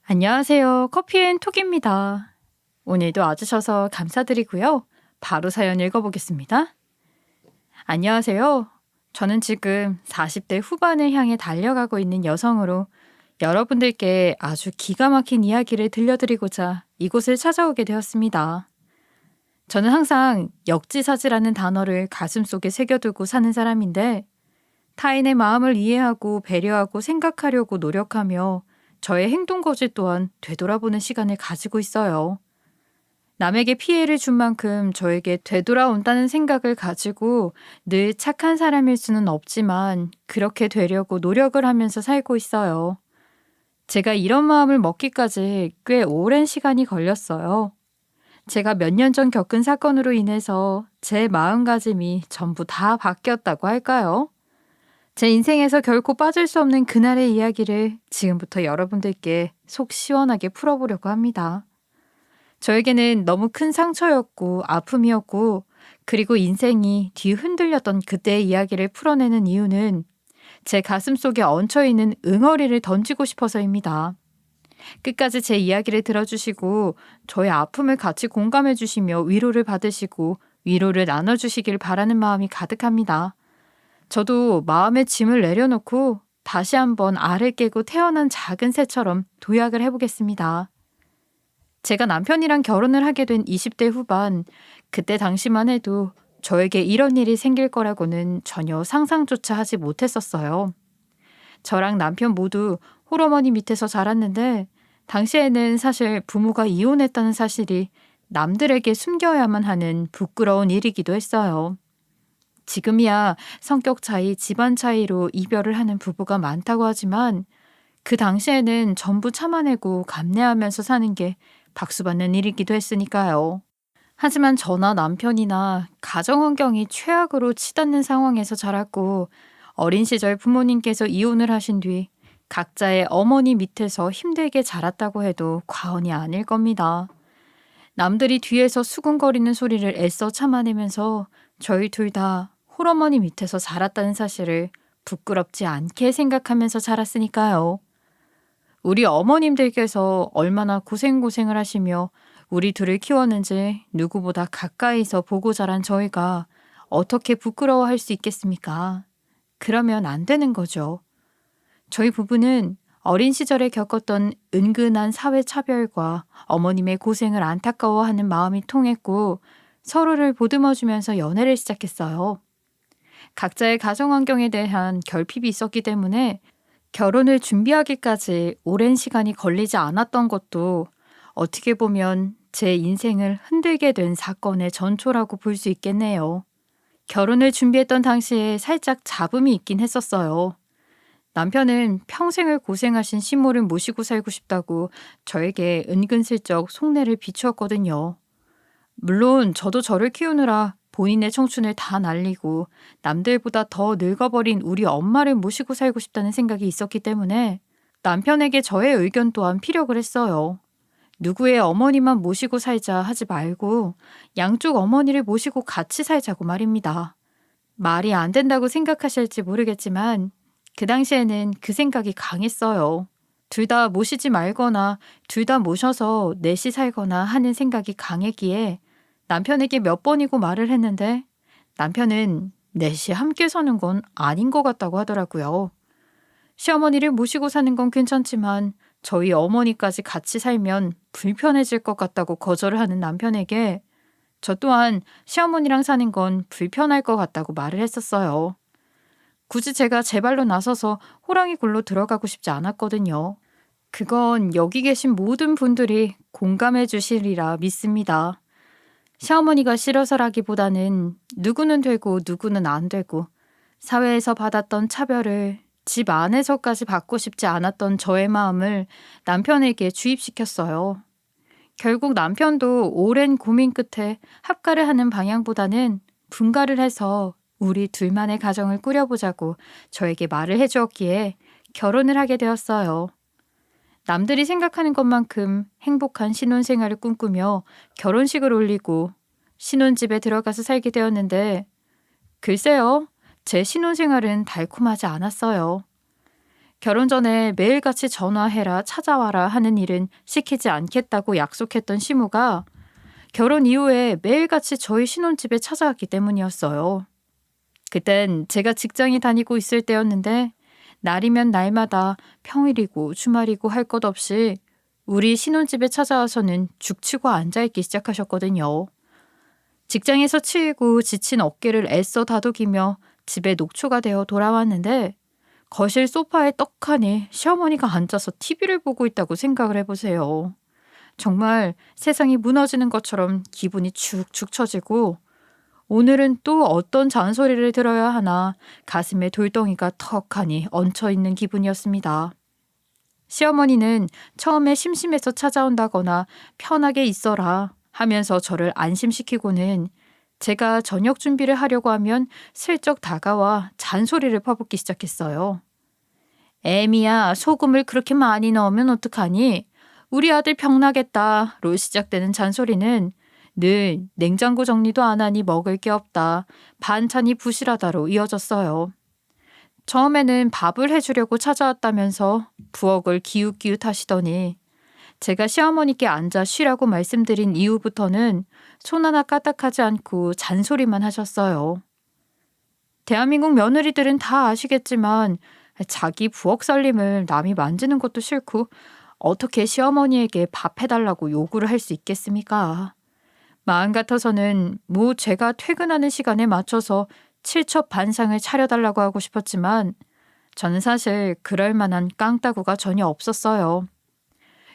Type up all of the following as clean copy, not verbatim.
안녕하세요. 커피앤톡입니다. 오늘도 와주셔서 감사드리고요. 바로 사연 읽어보겠습니다. 안녕하세요. 저는 지금 40대 후반을 향해 달려가고 있는 여성으로 여러분들께 아주 기가 막힌 이야기를 들려드리고자 이곳을 찾아오게 되었습니다. 저는 항상 역지사지라는 단어를 가슴속에 새겨두고 사는 사람인데 타인의 마음을 이해하고 배려하고 생각하려고 노력하며 저의 행동 거지 또한 되돌아보는 시간을 가지고 있어요. 남에게 피해를 준 만큼 저에게 되돌아온다는 생각을 가지고 늘 착한 사람일 수는 없지만 그렇게 되려고 노력을 하면서 살고 있어요. 제가 이런 마음을 먹기까지 꽤 오랜 시간이 걸렸어요. 제가 몇 년 전 겪은 사건으로 인해서 제 마음가짐이 전부 다 바뀌었다고 할까요? 제 인생에서 결코 빠질 수 없는 그날의 이야기를 지금부터 여러분들께 속 시원하게 풀어보려고 합니다. 저에게는 너무 큰 상처였고 아픔이었고 그리고 인생이 뒤흔들렸던 그때의 이야기를 풀어내는 이유는 제 가슴속에 얹혀있는 응어리를 던지고 싶어서입니다. 끝까지 제 이야기를 들어주시고 저의 아픔을 같이 공감해 주시며 위로를 받으시고 위로를 나눠주시길 바라는 마음이 가득합니다. 저도 마음의 짐을 내려놓고 다시 한번 알을 깨고 태어난 작은 새처럼 도약을 해보겠습니다. 제가 남편이랑 결혼을 하게 된 20대 후반, 그때 당시만 해도 저에게 이런 일이 생길 거라고는 전혀 상상조차 하지 못했었어요. 저랑 남편 모두 홀어머니 밑에서 자랐는데 당시에는 사실 부모가 이혼했다는 사실이 남들에게 숨겨야만 하는 부끄러운 일이기도 했어요. 지금이야 성격 차이, 집안 차이로 이별을 하는 부부가 많다고 하지만 그 당시에는 전부 참아내고 감내하면서 사는 게 박수받는 일이기도 했으니까요. 하지만 저나 남편이나 가정 환경이 최악으로 치닫는 상황에서 자랐고 어린 시절 부모님께서 이혼을 하신 뒤 각자의 어머니 밑에서 힘들게 자랐다고 해도 과언이 아닐 겁니다. 남들이 뒤에서 수군거리는 소리를 애써 참아내면서 저희 둘 다 홀어머니 밑에서 자랐다는 사실을 부끄럽지 않게 생각하면서 자랐으니까요. 우리 어머님들께서 얼마나 고생고생을 하시며 우리 둘을 키웠는지 누구보다 가까이서 보고 자란 저희가 어떻게 부끄러워할 수 있겠습니까? 그러면 안 되는 거죠. 저희 부부는 어린 시절에 겪었던 은근한 사회차별과 어머님의 고생을 안타까워하는 마음이 통했고 서로를 보듬어주면서 연애를 시작했어요. 각자의 가정 환경에 대한 결핍이 있었기 때문에 결혼을 준비하기까지 오랜 시간이 걸리지 않았던 것도 어떻게 보면 제 인생을 흔들게 된 사건의 전초라고 볼 수 있겠네요. 결혼을 준비했던 당시에 살짝 잡음이 있긴 했었어요. 남편은 평생을 고생하신 시모를 모시고 살고 싶다고 저에게 은근슬쩍 속내를 비추었거든요. 물론 저도 저를 키우느라 본인의 청춘을 다 날리고 남들보다 더 늙어버린 우리 엄마를 모시고 살고 싶다는 생각이 있었기 때문에 남편에게 저의 의견 또한 피력을 했어요. 누구의 어머니만 모시고 살자 하지 말고 양쪽 어머니를 모시고 같이 살자고 말입니다. 말이 안 된다고 생각하실지 모르겠지만 그 당시에는 그 생각이 강했어요. 둘 다 모시지 말거나 둘 다 모셔서 넷이 살거나 하는 생각이 강했기에 남편에게 몇 번이고 말을 했는데 남편은 넷이 함께 사는 건 아닌 것 같다고 하더라고요. 시어머니를 모시고 사는 건 괜찮지만 저희 어머니까지 같이 살면 불편해질 것 같다고 거절을 하는 남편에게 저 또한 시어머니랑 사는 건 불편할 것 같다고 말을 했었어요. 굳이 제가 제 발로 나서서 호랑이 굴로 들어가고 싶지 않았거든요. 그건 여기 계신 모든 분들이 공감해 주시리라 믿습니다. 시어머니가 싫어서라기보다는 누구는 되고 누구는 안 되고 사회에서 받았던 차별을 집 안에서까지 받고 싶지 않았던 저의 마음을 남편에게 주입시켰어요. 결국 남편도 오랜 고민 끝에 합가를 하는 방향보다는 분가를 해서 우리 둘만의 가정을 꾸려보자고 저에게 말을 해주었기에 결혼을 하게 되었어요. 남들이 생각하는 것만큼 행복한 신혼생활을 꿈꾸며 결혼식을 올리고 신혼집에 들어가서 살게 되었는데 글쎄요, 제 신혼생활은 달콤하지 않았어요. 결혼 전에 매일같이 전화해라, 찾아와라 하는 일은 시키지 않겠다고 약속했던 시무가 결혼 이후에 매일같이 저희 신혼집에 찾아왔기 때문이었어요. 그땐 제가 직장에 다니고 있을 때였는데 날이면 날마다 평일이고 주말이고 할 것 없이 우리 신혼집에 찾아와서는 죽치고 앉아있기 시작하셨거든요. 직장에서 치이고 지친 어깨를 애써 다독이며 집에 녹초가 되어 돌아왔는데 거실 소파에 떡하니 시어머니가 앉아서 TV를 보고 있다고 생각을 해보세요. 정말 세상이 무너지는 것처럼 기분이 축축 처지고 오늘은 또 어떤 잔소리를 들어야 하나 가슴에 돌덩이가 턱하니 얹혀있는 기분이었습니다. 시어머니는 처음에 심심해서 찾아온다거나 편하게 있어라 하면서 저를 안심시키고는 제가 저녁 준비를 하려고 하면 슬쩍 다가와 잔소리를 퍼붓기 시작했어요. 애미야, 소금을 그렇게 많이 넣으면 어떡하니? 우리 아들 병나겠다로 시작되는 잔소리는 늘 냉장고 정리도 안 하니 먹을 게 없다, 반찬이 부실하다로 이어졌어요. 처음에는 밥을 해주려고 찾아왔다면서 부엌을 기웃기웃 하시더니 제가 시어머니께 앉아 쉬라고 말씀드린 이후부터는 손 하나 까딱하지 않고 잔소리만 하셨어요. 대한민국 며느리들은 다 아시겠지만 자기 부엌 살림을 남이 만지는 것도 싫고 어떻게 시어머니에게 밥 해달라고 요구를 할 수 있겠습니까? 마음 같아서는 제가 퇴근하는 시간에 맞춰서 칠첩반상을 차려달라고 하고 싶었지만 저는 사실 그럴 만한 깡따구가 전혀 없었어요.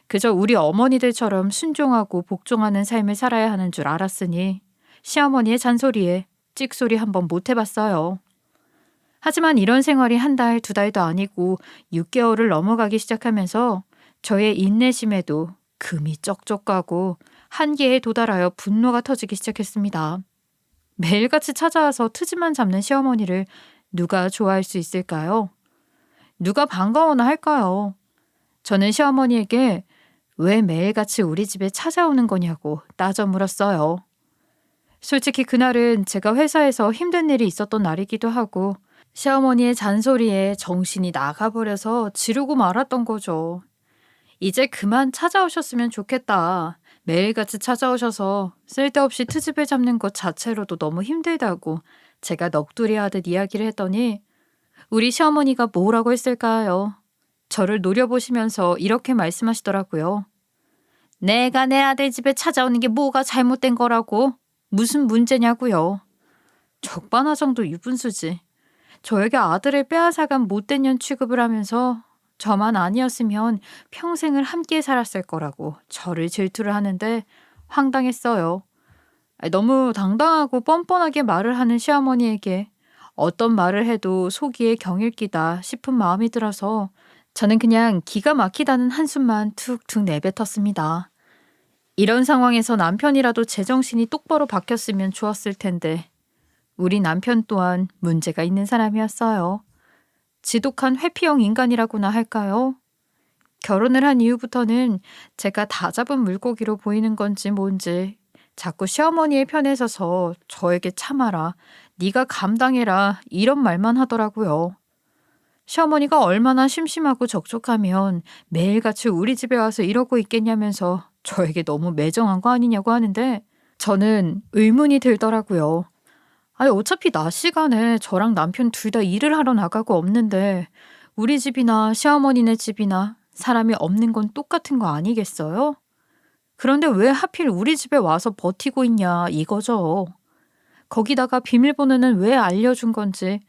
그저 우리 어머니들처럼 순종하고 복종하는 삶을 살아야 하는 줄 알았으니 시어머니의 잔소리에 찍소리 한번 못 해봤어요. 하지만 이런 생활이 한 달, 두 달도 아니고 6개월을 넘어가기 시작하면서 저의 인내심에도 금이 쩍쩍 가고 한계에 도달하여 분노가 터지기 시작했습니다. 매일같이 찾아와서 트집만 잡는 시어머니를 누가 좋아할 수 있을까요? 누가 반가워나 할까요? 저는 시어머니에게 왜 매일같이 우리 집에 찾아오는 거냐고 따져 물었어요. 솔직히 그날은 제가 회사에서 힘든 일이 있었던 날이기도 하고 시어머니의 잔소리에 정신이 나가버려서 지르고 말았던 거죠. 이제 그만 찾아오셨으면 좋겠다. 매일같이 찾아오셔서 쓸데없이 트집을 잡는 것 자체로도 너무 힘들다고 제가 넋두리하듯 이야기를 했더니 우리 시어머니가 뭐라고 했을까요? 저를 노려보시면서 이렇게 말씀하시더라고요. 내가 내 아들 집에 찾아오는 게 뭐가 잘못된 거라고? 무슨 문제냐고요? 적반하장도 유분수지. 저에게 아들을 빼앗아간 못된 년 취급을 하면서 저만 아니었으면 평생을 함께 살았을 거라고 저를 질투를 하는데 황당했어요. 너무 당당하고 뻔뻔하게 말을 하는 시어머니에게 어떤 말을 해도 속이에 경일기다 싶은 마음이 들어서 저는 그냥 기가 막히다는 한숨만 툭툭 내뱉었습니다. 이런 상황에서 남편이라도 제정신이 똑바로 박혔으면 좋았을 텐데 우리 남편 또한 문제가 있는 사람이었어요. 지독한 회피형 인간이라고나 할까요? 결혼을 한 이후부터는 제가 다 잡은 물고기로 보이는 건지 뭔지 자꾸 시어머니의 편에 서서 저에게 참아라, 네가 감당해라 이런 말만 하더라고요. 시어머니가 얼마나 심심하고 적적하면 매일같이 우리 집에 와서 이러고 있겠냐면서 저에게 너무 매정한 거 아니냐고 하는데 저는 의문이 들더라고요. 어차피 낮 시간에 저랑 남편 둘 다 일을 하러 나가고 없는데 우리 집이나 시어머니네 집이나 사람이 없는 건 똑같은 거 아니겠어요? 그런데 왜 하필 우리 집에 와서 버티고 있냐 이거죠. 거기다가 비밀번호는 왜 알려준 건지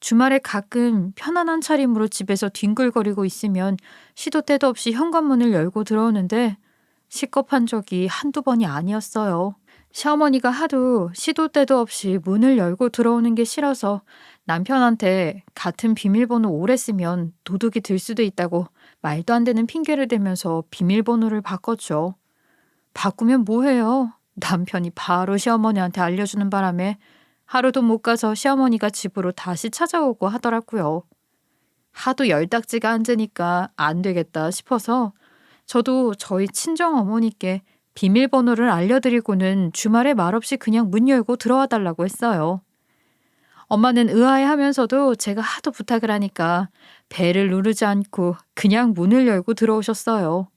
주말에 가끔 편안한 차림으로 집에서 뒹굴거리고 있으면 시도 때도 없이 현관문을 열고 들어오는데 식겁한 적이 한두 번이 아니었어요. 시어머니가 하도 시도 때도 없이 문을 열고 들어오는 게 싫어서 남편한테 같은 비밀번호 오래 쓰면 도둑이 들 수도 있다고 말도 안 되는 핑계를 대면서 비밀번호를 바꿨죠. 바꾸면 뭐해요? 남편이 바로 시어머니한테 알려주는 바람에 하루도 못 가서 시어머니가 집으로 다시 찾아오고 하더라고요. 하도 열딱지가 앉으니까 안 되겠다 싶어서 저도 저희 친정어머니께 비밀번호를 알려드리고는 주말에 말없이 그냥 문 열고 들어와 달라고 했어요. 엄마는 의아해하면서도 제가 하도 부탁을 하니까 배를 누르지 않고 그냥 문을 열고 들어오셨어요.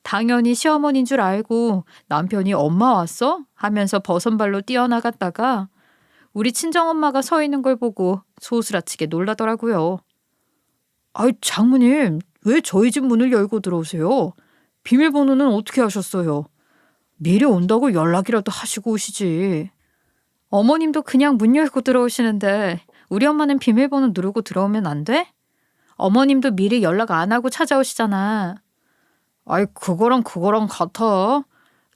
당연히 시어머니인 줄 알고 남편이 "엄마 왔어?" 하면서 버선발로 뛰어나갔다가 우리 친정엄마가 서 있는 걸 보고 소스라치게 놀라더라고요. "아이, 장모님, 왜 저희 집 문을 열고 들어오세요? 비밀번호는 어떻게 하셨어요? 미리 온다고 연락이라도 하시고 오시지." 어머님도 그냥 문 열고 들어오시는데 우리 엄마는 비밀번호 누르고 들어오면 안 돼? 어머님도 미리 연락 안 하고 찾아오시잖아. "아이, 그거랑 같아.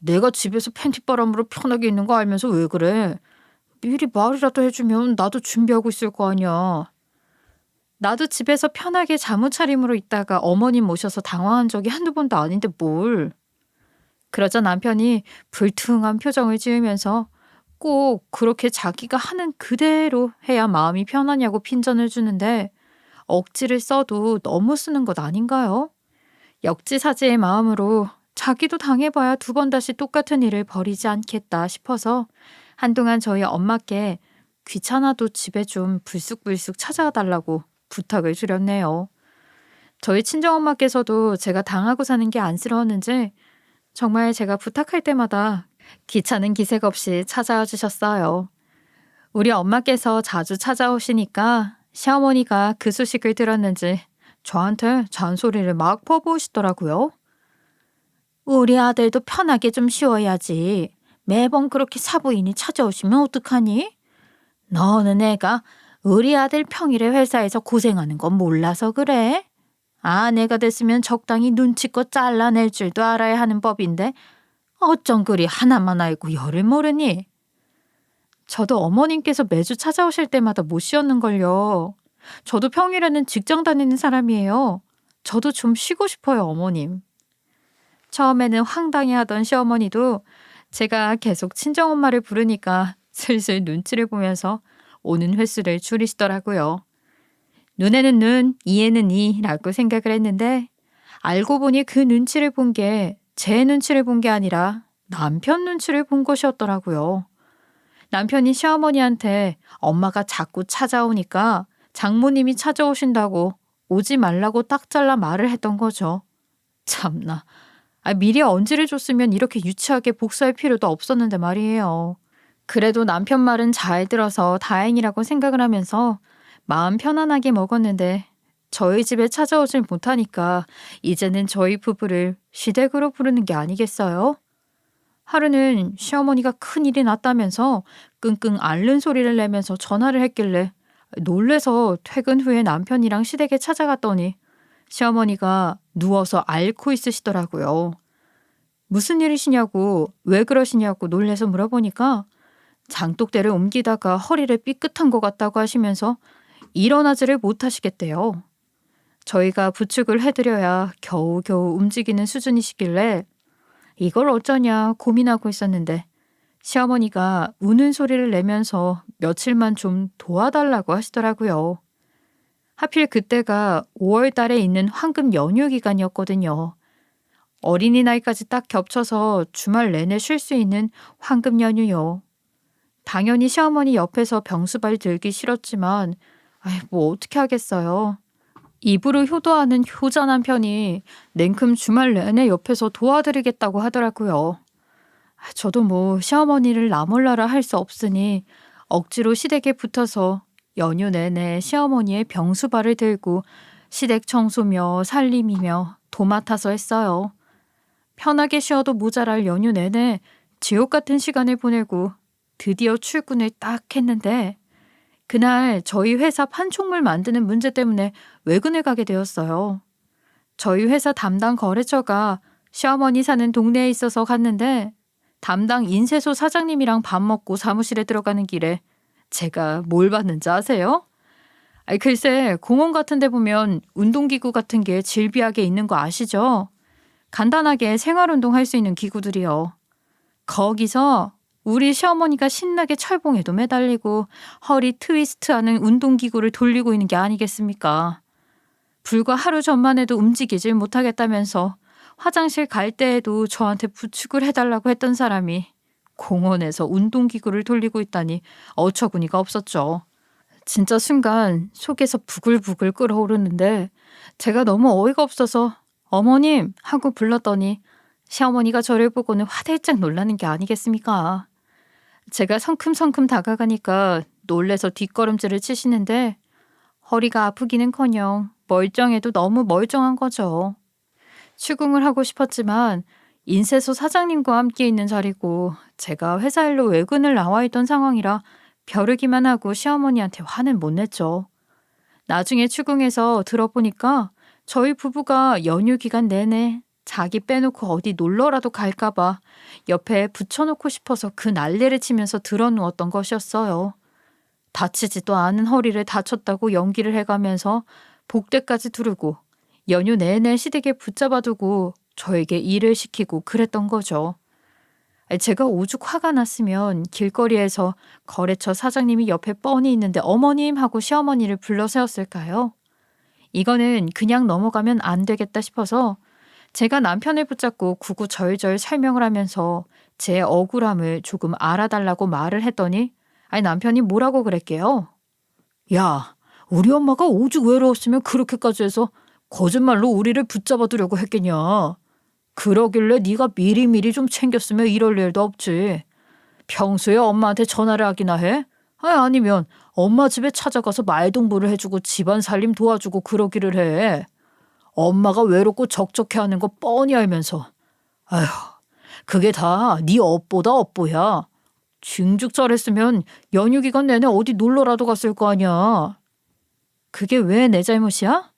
내가 집에서 팬티바람으로 편하게 있는 거 알면서 왜 그래? 미리 말이라도 해주면 나도 준비하고 있을 거 아니야." 나도 집에서 편하게 잠옷 차림으로 있다가 어머님 모셔서 당황한 적이 한두 번도 아닌데 뭘. 그러자 남편이 불퉁한 표정을 지으면서 꼭 그렇게 자기가 하는 그대로 해야 마음이 편하냐고 핀잔을 주는데 억지를 써도 너무 쓰는 것 아닌가요? 역지사지의 마음으로 자기도 당해봐야 두 번 다시 똑같은 일을 벌이지 않겠다 싶어서 한동안 저희 엄마께 귀찮아도 집에 좀 불쑥불쑥 찾아와 달라고 부탁을 드렸네요. 저희 친정엄마께서도 제가 당하고 사는 게 안쓰러웠는지 정말 제가 부탁할 때마다 귀찮은 기색 없이 찾아와 주셨어요. 우리 엄마께서 자주 찾아오시니까 시어머니가 그 소식을 들었는지 저한테 잔소리를 막 퍼부으시더라고요. "우리 아들도 편하게 좀 쉬어야지. 매번 그렇게 사부인이 찾아오시면 어떡하니? 너는 애가 우리 아들 평일에 회사에서 고생하는 건 몰라서 그래? 아내가 됐으면 적당히 눈치껏 잘라낼 줄도 알아야 하는 법인데 어쩜 그리 하나만 알고 열을 모르니?" 저도 어머님께서 매주 찾아오실 때마다 못 쉬었는걸요. 저도 평일에는 직장 다니는 사람이에요. 저도 좀 쉬고 싶어요, 어머님. 처음에는 황당해하던 시어머니도 제가 계속 친정엄마를 부르니까 슬슬 눈치를 보면서 오는 횟수를 줄이시더라고요. 눈에는 눈, 이에는 이라고 생각을 했는데 알고 보니 그 눈치를 본 게 제 눈치를 본 게 아니라 남편 눈치를 본 것이었더라고요. 남편이 시어머니한테 엄마가 자꾸 찾아오니까 장모님이 찾아오신다고 오지 말라고 딱 잘라 말을 했던 거죠. 참나. 미리 언지를 줬으면 이렇게 유치하게 복수할 필요도 없었는데 말이에요. 그래도 남편 말은 잘 들어서 다행이라고 생각을 하면서 마음 편안하게 먹었는데 저희 집에 찾아오질 못하니까 이제는 저희 부부를 시댁으로 부르는 게 아니겠어요? 하루는 시어머니가 큰일이 났다면서 끙끙 앓는 소리를 내면서 전화를 했길래 놀래서 퇴근 후에 남편이랑 시댁에 찾아갔더니 시어머니가 누워서 앓고 있으시더라고요. 무슨 일이시냐고, 왜 그러시냐고 놀래서 물어보니까 장독대를 옮기다가 허리를 삐끗한 것 같다고 하시면서 일어나지를 못하시겠대요. 저희가 부축을 해드려야 겨우겨우 움직이는 수준이시길래 이걸 어쩌냐 고민하고 있었는데 시어머니가 우는 소리를 내면서 며칠만 좀 도와달라고 하시더라고요. 하필 그때가 5월 달에 있는 황금 연휴 기간이었거든요. 어린이날까지 딱 겹쳐서 주말 내내 쉴 수 있는 황금 연휴요. 당연히 시어머니 옆에서 병수발 들기 싫었지만 뭐 어떻게 하겠어요. 입으로 효도하는 효자 남편이 냉큼 주말 내내 옆에서 도와드리겠다고 하더라고요. 저도 뭐 시어머니를 나몰라라 할 수 없으니 억지로 시댁에 붙어서 연휴 내내 시어머니의 병수발을 들고 시댁 청소며 살림이며 도맡아서 했어요. 편하게 쉬어도 모자랄 연휴 내내 지옥 같은 시간을 보내고 드디어 출근을 딱 했는데 그날 저희 회사 판촉물 만드는 문제 때문에 외근을 가게 되었어요. 저희 회사 담당 거래처가 시어머니 사는 동네에 있어서 갔는데 담당 인쇄소 사장님이랑 밥 먹고 사무실에 들어가는 길에 제가 뭘 봤는지 아세요? 글쎄 공원 같은 데 보면 운동기구 같은 게 질비하게 있는 거 아시죠? 간단하게 생활운동 할 수 있는 기구들이요. 거기서 우리 시어머니가 신나게 철봉에도 매달리고 허리 트위스트하는 운동기구를 돌리고 있는 게 아니겠습니까? 불과 하루 전만 해도 움직이질 못하겠다면서 화장실 갈 때에도 저한테 부축을 해달라고 했던 사람이 공원에서 운동기구를 돌리고 있다니 어처구니가 없었죠. 진짜 순간 속에서 부글부글 끓어오르는데 제가 너무 어이가 없어서 어머님 하고 불렀더니 시어머니가 저를 보고는 화들짝 놀라는 게 아니겠습니까? 제가 성큼성큼 다가가니까 놀래서 뒷걸음질을 치시는데 허리가 아프기는커녕 멀쩡해도 너무 멀쩡한 거죠. 추궁을 하고 싶었지만 인쇄소 사장님과 함께 있는 자리고 제가 회사 일로 외근을 나와 있던 상황이라 벼르기만 하고 시어머니한테 화는 못 냈죠. 나중에 추궁해서 들어보니까 저희 부부가 연휴 기간 내내 자기 빼놓고 어디 놀러라도 갈까봐 옆에 붙여놓고 싶어서 그 난리를 치면서 들어누웠던 것이었어요. 다치지도 않은 허리를 다쳤다고 연기를 해가면서 복대까지 두르고 연휴 내내 시댁에 붙잡아두고 저에게 일을 시키고 그랬던 거죠. 제가 오죽 화가 났으면 길거리에서 거래처 사장님이 옆에 뻔히 있는데 어머님 하고 시어머니를 불러 세웠을까요? 이거는 그냥 넘어가면 안 되겠다 싶어서 제가 남편을 붙잡고 구구절절 설명을 하면서 제 억울함을 조금 알아달라고 말을 했더니 남편이 뭐라고 그랬게요? 야, 우리 엄마가 오죽 외로웠으면 그렇게까지 해서 거짓말로 우리를 붙잡아 두려고 했겠냐. 그러길래 네가 미리미리 좀 챙겼으면 이럴 일도 없지. 평소에 엄마한테 전화를 하기나 해? 아니면 엄마 집에 찾아가서 말동무를 해주고 집안 살림 도와주고 그러기를 해. 엄마가 외롭고 적적해하는 거 뻔히 알면서. 아휴, 그게 다 네 업보다 업보야. 징죽 잘했으면 연휴 기간 내내 어디 놀러라도 갔을 거 아니야. 그게 왜 내 잘못이야?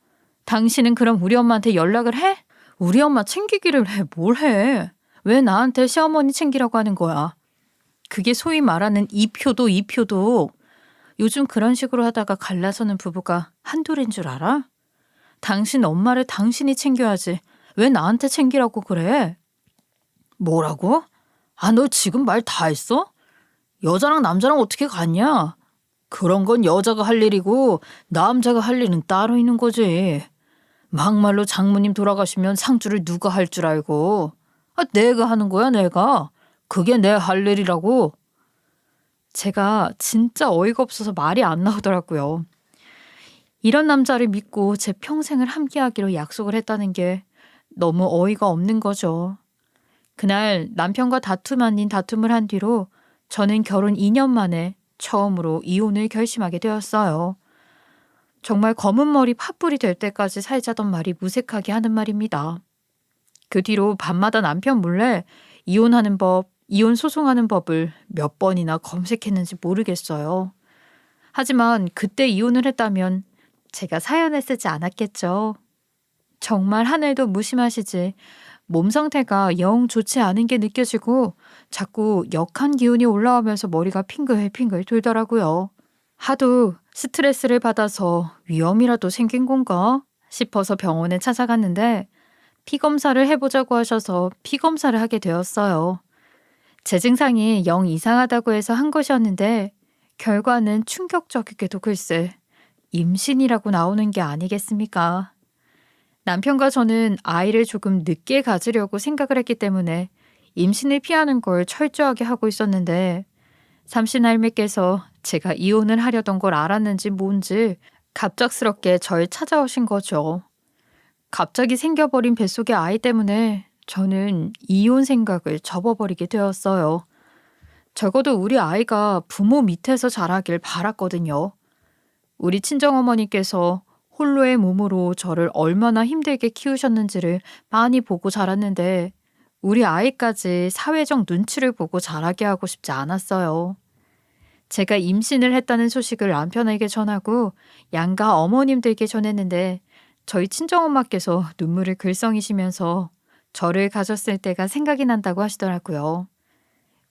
당신은 그럼 우리 엄마한테 연락을 해? 우리 엄마 챙기기를 해. 뭘 해? 왜 나한테 시어머니 챙기라고 하는 거야? 그게 소위 말하는 이표도 요즘 그런 식으로 하다가 갈라서는 부부가 한둘인 줄 알아? 당신 엄마를 당신이 챙겨야지. 왜 나한테 챙기라고 그래? 뭐라고? 너 지금 말 다 했어? 여자랑 남자랑 어떻게 같냐? 그런 건 여자가 할 일이고 남자가 할 일은 따로 있는 거지. 막말로 장모님 돌아가시면 상주를 누가 할 줄 알고. 내가 하는 거야, 내가. 그게 내 할 일이라고. 제가 진짜 어이가 없어서 말이 안 나오더라고요. 이런 남자를 믿고 제 평생을 함께하기로 약속을 했다는 게 너무 어이가 없는 거죠. 그날 남편과 다툼 아닌 다툼을 한 뒤로 저는 결혼 2년 만에 처음으로 이혼을 결심하게 되었어요. 정말 검은 머리 팥불이 될 때까지 살자던 말이 무색하게 하는 말입니다. 그 뒤로 밤마다 남편 몰래 이혼하는 법, 이혼 소송하는 법을 몇 번이나 검색했는지 모르겠어요. 하지만 그때 이혼을 했다면 제가 사연을 쓰지 않았겠죠. 정말 하늘도 무심하시지. 몸 상태가 영 좋지 않은 게 느껴지고 자꾸 역한 기운이 올라오면서 머리가 핑글핑글 돌더라고요. 하도 스트레스를 받아서 위험이라도 생긴 건가 싶어서 병원에 찾아갔는데 피검사를 해보자고 하셔서 피검사를 하게 되었어요. 제 증상이 영 이상하다고 해서 한 것이었는데 결과는 충격적이게도 글쎄 임신이라고 나오는 게 아니겠습니까? 남편과 저는 아이를 조금 늦게 가지려고 생각을 했기 때문에 임신을 피하는 걸 철저하게 하고 있었는데 삼신 할매께서 제가 이혼을 하려던 걸 알았는지 뭔지 갑작스럽게 절 찾아오신 거죠. 갑자기 생겨버린 뱃속의 아이 때문에 저는 이혼 생각을 접어버리게 되었어요. 적어도 우리 아이가 부모 밑에서 자라길 바랐거든요. 우리 친정어머니께서 홀로의 몸으로 저를 얼마나 힘들게 키우셨는지를 많이 보고 자랐는데 우리 아이까지 사회적 눈치를 보고 자라게 하고 싶지 않았어요. 제가 임신을 했다는 소식을 남편에게 전하고 양가 어머님들께 전했는데 저희 친정엄마께서 눈물을 글썽이시면서 저를 가졌을 때가 생각이 난다고 하시더라고요.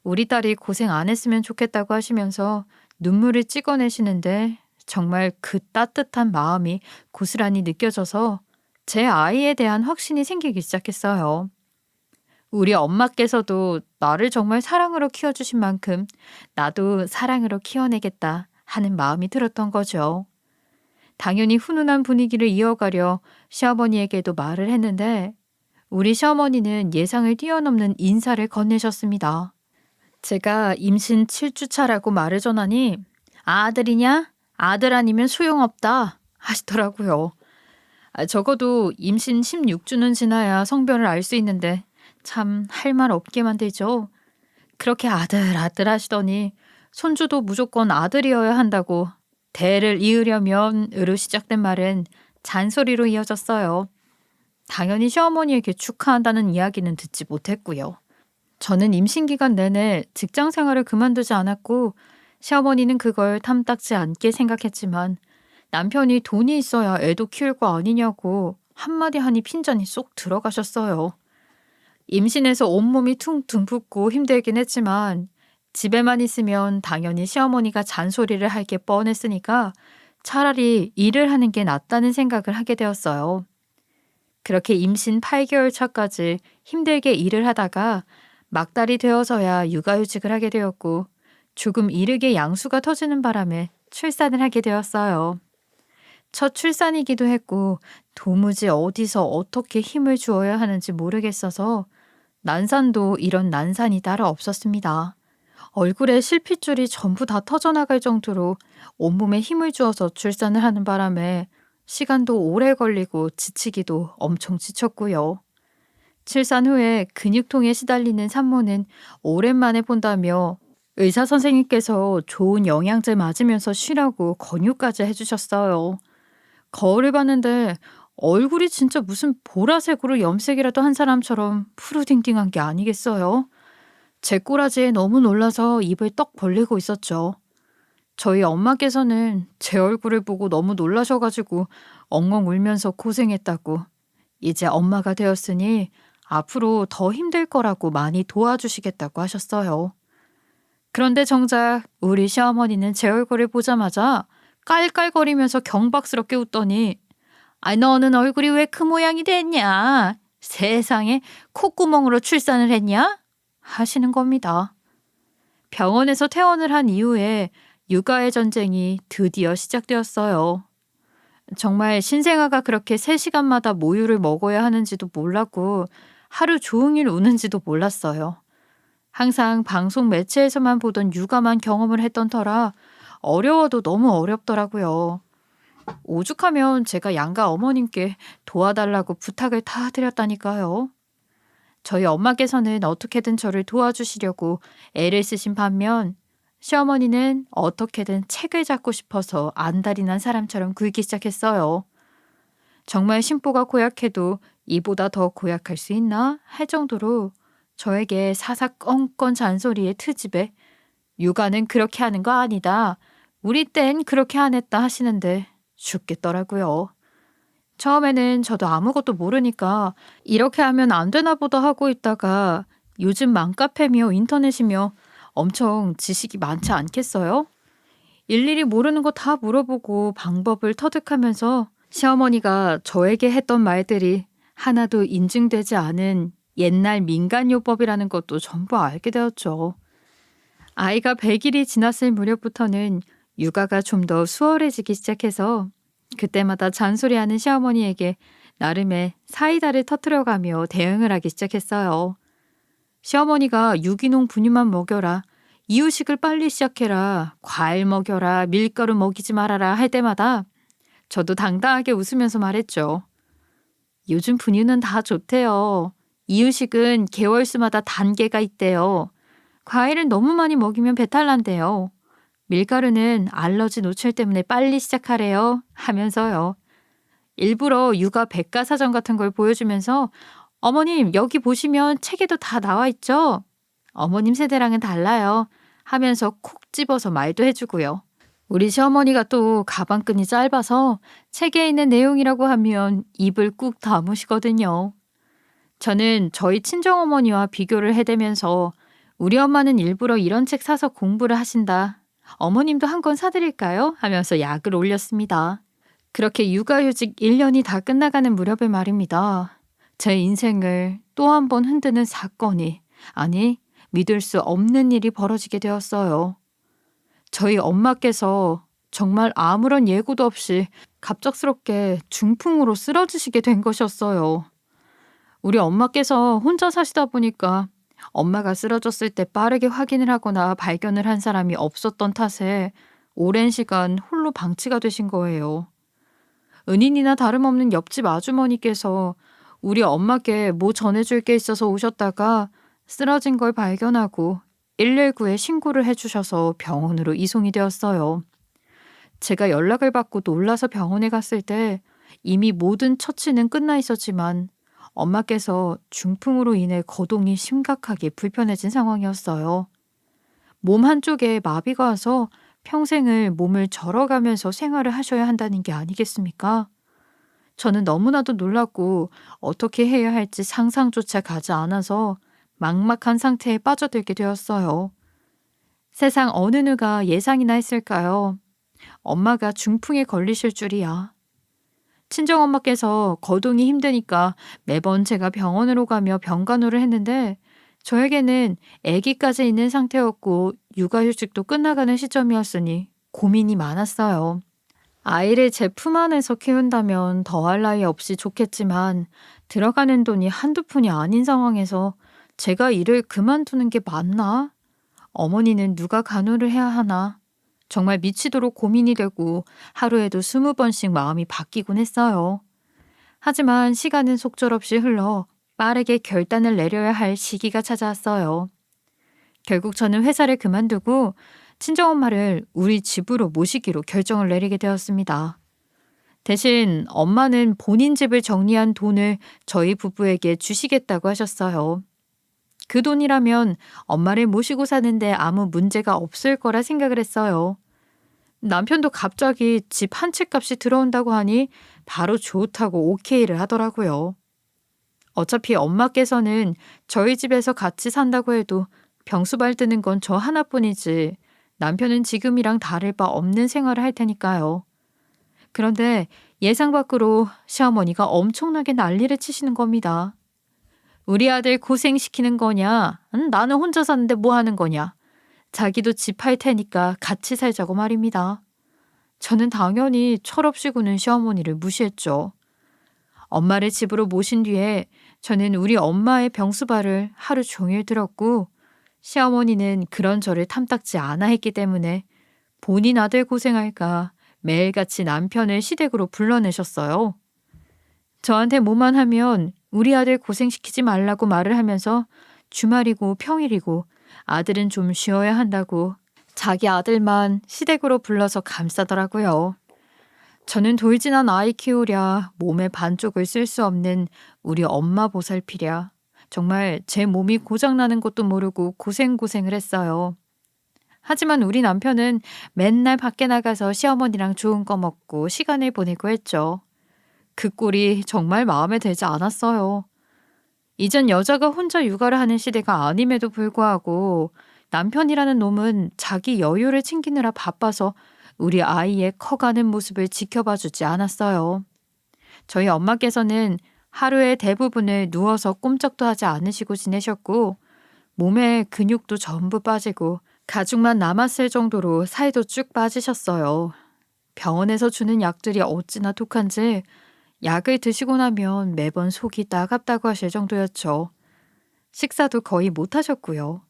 우리 딸이 고생 안 했으면 좋겠다고 하시면서 눈물을 찍어내시는데 정말 그 따뜻한 마음이 고스란히 느껴져서 제 아이에 대한 확신이 생기기 시작했어요. 우리 엄마께서도 나를 정말 사랑으로 키워주신 만큼 나도 사랑으로 키워내겠다 하는 마음이 들었던 거죠. 당연히 훈훈한 분위기를 이어가려 시어머니에게도 말을 했는데 우리 시어머니는 예상을 뛰어넘는 인사를 건네셨습니다. 제가 임신 7주 차라고 말을 전하니 아들이냐? 아들 아니면 소용없다 하시더라고요. 적어도 임신 16주는 지나야 성별을 알 수 있는데 참 할 말 없게 만들죠. 그렇게 아들 아들 하시더니 손주도 무조건 아들이어야 한다고 대를 이으려면으로 시작된 말은 잔소리로 이어졌어요. 당연히 시어머니에게 축하한다는 이야기는 듣지 못했고요. 저는 임신 기간 내내 직장 생활을 그만두지 않았고 시어머니는 그걸 탐탁지 않게 생각했지만 남편이 돈이 있어야 애도 키울 거 아니냐고 한마디 하니 핀잔이 쏙 들어가셨어요. 임신해서 온몸이 퉁퉁 붓고 힘들긴 했지만 집에만 있으면 당연히 시어머니가 잔소리를 할 게 뻔했으니까 차라리 일을 하는 게 낫다는 생각을 하게 되었어요. 그렇게 임신 8개월 차까지 힘들게 일을 하다가 막달이 되어서야 육아휴직을 하게 되었고 조금 이르게 양수가 터지는 바람에 출산을 하게 되었어요. 첫 출산이기도 했고 도무지 어디서 어떻게 힘을 주어야 하는지 모르겠어서 난산도 이런 난산이 따로 없었습니다. 얼굴에 실핏줄이 전부 다 터져나갈 정도로 온몸에 힘을 주어서 출산을 하는 바람에 시간도 오래 걸리고 지치기도 엄청 지쳤고요. 출산 후에 근육통에 시달리는 산모는 오랜만에 본다며 의사 선생님께서 좋은 영양제 맞으면서 쉬라고 권유까지 해주셨어요. 거울을 봤는데 얼굴이 진짜 무슨 보라색으로 염색이라도 한 사람처럼 푸르딩딩한 게 아니겠어요? 제 꼬라지에 너무 놀라서 입을 떡 벌리고 있었죠. 저희 엄마께서는 제 얼굴을 보고 너무 놀라셔가지고 엉엉 울면서 고생했다고 이제 엄마가 되었으니 앞으로 더 힘들 거라고 많이 도와주시겠다고 하셨어요. 그런데 정작 우리 시어머니는 제 얼굴을 보자마자 깔깔거리면서 경박스럽게 웃더니 너는 얼굴이 왜 그 모양이 됐냐? 세상에 콧구멍으로 출산을 했냐? 하시는 겁니다. 병원에서 퇴원을 한 이후에 육아의 전쟁이 드디어 시작되었어요. 정말 신생아가 그렇게 3시간마다 모유를 먹어야 하는지도 몰랐고 하루 종일 우는지도 몰랐어요. 항상 방송 매체에서만 보던 육아만 경험을 했던 터라 어려워도 너무 어렵더라고요. 오죽하면 제가 양가 어머님께 도와달라고 부탁을 다 드렸다니까요. 저희 엄마께서는 어떻게든 저를 도와주시려고 애를 쓰신 반면 시어머니는 어떻게든 책을 잡고 싶어서 안달이 난 사람처럼 굴기 시작했어요. 정말 심보가 고약해도 이보다 더 고약할 수 있나 할 정도로 저에게 사사건건 잔소리의 트집에 육아는 그렇게 하는 거 아니다. 우리 땐 그렇게 안 했다 하시는데 죽겠더라고요. 처음에는 저도 아무것도 모르니까 이렇게 하면 안 되나 보다 하고 있다가 요즘 맘카페며 인터넷이며 엄청 지식이 많지 않겠어요? 일일이 모르는 거 다 물어보고 방법을 터득하면서 시어머니가 저에게 했던 말들이 하나도 인증되지 않은 옛날 민간요법이라는 것도 전부 알게 되었죠. 아이가 100일이 지났을 무렵부터는 육아가 좀 더 수월해지기 시작해서 그때마다 잔소리하는 시어머니에게 나름의 사이다를 터뜨려가며 대응을 하기 시작했어요. 시어머니가 유기농 분유만 먹여라, 이유식을 빨리 시작해라, 과일 먹여라, 밀가루 먹이지 말아라 할 때마다 저도 당당하게 웃으면서 말했죠. 요즘 분유는 다 좋대요. 이유식은 개월수마다 단계가 있대요. 과일은 너무 많이 먹이면 배탈 난대요. 밀가루는 알러지 노출 때문에 빨리 시작하래요 하면서요. 일부러 육아 백과사전 같은 걸 보여주면서 어머님 여기 보시면 책에도 다 나와 있죠? 어머님 세대랑은 달라요 하면서 콕 집어서 말도 해주고요. 우리 시어머니가 또 가방끈이 짧아서 책에 있는 내용이라고 하면 입을 꾹 다무시거든요. 저는 저희 친정어머니와 비교를 해대면서 우리 엄마는 일부러 이런 책 사서 공부를 하신다. 어머님도 한 권 사드릴까요? 하면서 약을 올렸습니다. 그렇게 육아휴직 1년이 다 끝나가는 무렵의 말입니다. 제 인생을 또 한 번 흔드는 사건이, 아니 믿을 수 없는 일이 벌어지게 되었어요. 저희 엄마께서 정말 아무런 예고도 없이 갑작스럽게 중풍으로 쓰러지시게 된 것이었어요. 우리 엄마께서 혼자 사시다 보니까 엄마가 쓰러졌을 때 빠르게 확인을 하거나 발견을 한 사람이 없었던 탓에 오랜 시간 홀로 방치가 되신 거예요. 은인이나 다름없는 옆집 아주머니께서 우리 엄마께 뭐 전해줄 게 있어서 오셨다가 쓰러진 걸 발견하고 119에 신고를 해주셔서 병원으로 이송이 되었어요. 제가 연락을 받고 놀라서 병원에 갔을 때 이미 모든 처치는 끝나 있었지만 엄마께서 중풍으로 인해 거동이 심각하게 불편해진 상황이었어요. 몸 한쪽에 마비가 와서 평생을 몸을 절어가면서 생활을 하셔야 한다는 게 아니겠습니까? 저는 너무나도 놀랐고 어떻게 해야 할지 상상조차 가지 않아서 막막한 상태에 빠져들게 되었어요. 세상 어느 누가 예상이나 했을까요? 엄마가 중풍에 걸리실 줄이야. 친정엄마께서 거동이 힘드니까 매번 제가 병원으로 가며 병간호를 했는데 저에게는 아기까지 있는 상태였고 육아휴직도 끝나가는 시점이었으니 고민이 많았어요. 아이를 제 품 안에서 키운다면 더할 나위 없이 좋겠지만 들어가는 돈이 한두 푼이 아닌 상황에서 제가 일을 그만두는 게 맞나? 어머니는 누가 간호를 해야 하나? 정말 미치도록 고민이 되고 하루에도 20번씩 마음이 바뀌곤 했어요. 하지만 시간은 속절없이 흘러 빠르게 결단을 내려야 할 시기가 찾아왔어요. 결국 저는 회사를 그만두고 친정엄마를 우리 집으로 모시기로 결정을 내리게 되었습니다. 대신 엄마는 본인 집을 정리한 돈을 저희 부부에게 주시겠다고 하셨어요. 그 돈이라면 엄마를 모시고 사는데 아무 문제가 없을 거라 생각을 했어요. 남편도 갑자기 집 한 채 값이 들어온다고 하니 바로 좋다고 오케이를 하더라고요. 어차피 엄마께서는 저희 집에서 같이 산다고 해도 병수발 뜨는 건 저 하나뿐이지 남편은 지금이랑 다를 바 없는 생활을 할 테니까요. 그런데 예상 밖으로 시어머니가 엄청나게 난리를 치시는 겁니다. 우리 아들 고생시키는 거냐? 나는 혼자 사는데 뭐 하는 거냐? 자기도 집 팔 테니까 같이 살자고 말입니다. 저는 당연히 철없이 구는 시어머니를 무시했죠. 엄마를 집으로 모신 뒤에 저는 우리 엄마의 병수발을 하루 종일 들었고 시어머니는 그런 저를 탐탁지 않아 했기 때문에 본인 아들 고생할까 매일같이 남편을 시댁으로 불러내셨어요. 저한테 뭐만 하면 우리 아들 고생시키지 말라고 말을 하면서 주말이고 평일이고 아들은 좀 쉬어야 한다고 자기 아들만 시댁으로 불러서 감싸더라고요. 저는 돌진한 아이 키우랴 몸의 반쪽을 쓸 수 없는 우리 엄마 보살피랴 정말 제 몸이 고장나는 것도 모르고 고생을 했어요. 하지만 우리 남편은 맨날 밖에 나가서 시어머니랑 좋은 거 먹고 시간을 보내고 했죠. 그 꼴이 정말 마음에 들지 않았어요. 이젠 여자가 혼자 육아를 하는 시대가 아님에도 불구하고 남편이라는 놈은 자기 여유를 챙기느라 바빠서 우리 아이의 커가는 모습을 지켜봐 주지 않았어요. 저희 엄마께서는 하루의 대부분을 누워서 꼼짝도 하지 않으시고 지내셨고 몸에 근육도 전부 빠지고 가죽만 남았을 정도로 살도 쭉 빠지셨어요. 병원에서 주는 약들이 어찌나 독한지 약을 드시고 나면 매번 속이 따갑다고 하실 정도였죠. 식사도 거의 못 하셨고요.